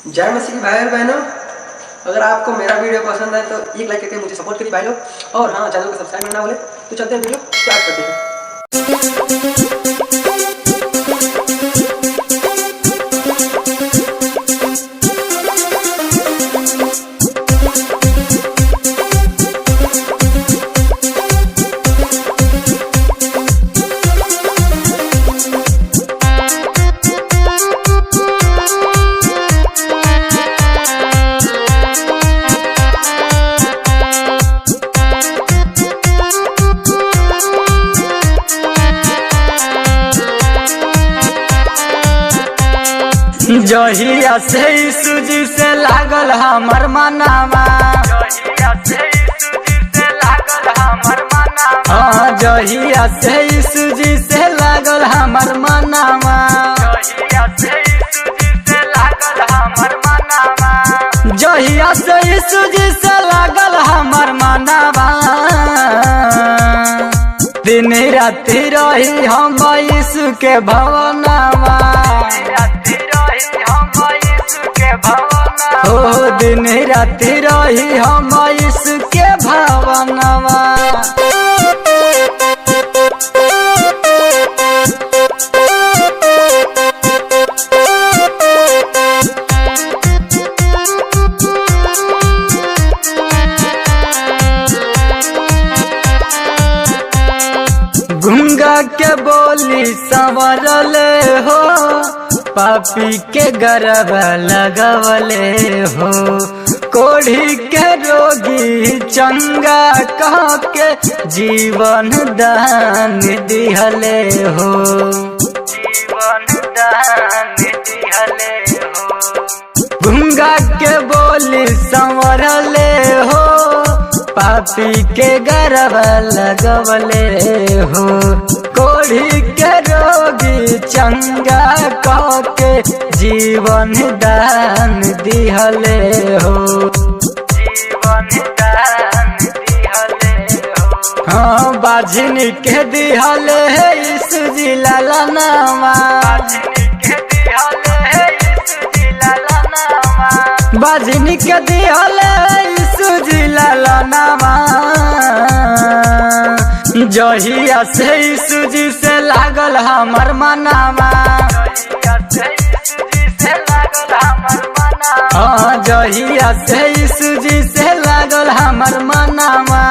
जय मसीह भाई और बहनों, अगर आपको मेरा वीडियो पसंद है तो एक लाइक करके मुझे सपोर्ट करिए भाई लोग। और हाँ, चैनल को सब्सक्राइब करना भूले। तो चलते हैं, वीडियो स्टार्ट करते हैं। जहिया से यीशु जी से लागल हमर मनावा, जहिया से यीशु जी से लागल हमर मनावा, जहिया से यीशु जी से लागल हमर मनावा, जहिया से यीशु जी से लागल हमर मनावा, जहिया से यीशु जी से लागल हमर मनावा। दिन राति रही हम यीशु के भवनवा, ओ दिन राति रही हम यीशु के भवनवा। गुंगा के बोली संवरले हो, पापी के गर्भ लगवले हो, कोढ़ी के रोगी चंगा कह के जीवन दान दिहले हो, जीवन दान दिहले हो। गुंगा के बोली संवरले हो, पापी के गर्भ लगवले हो, कोढ़ी के रोगी चंगा कह के जीवन दान दिहले हो, जीवन दान दिहले हो। हाँ, बाझिन के दिहले है यीशु जी लालनावा, बाझिन के दिहले यीशु जी लालनावा। जहिया से यीशु जी से लागल हमर मनावा, हाँ, जहिया से यीशु जी से लागल हमर मनावा,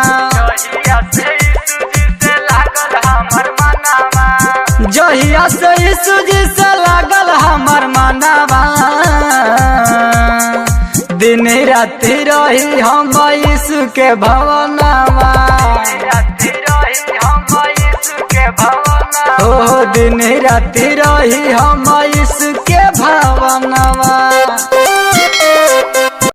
जहिया से यीशु जी से लागल हमर मनावा। दिन राति रही हम यीशु के भवनवा, ओ दिन राति रही हम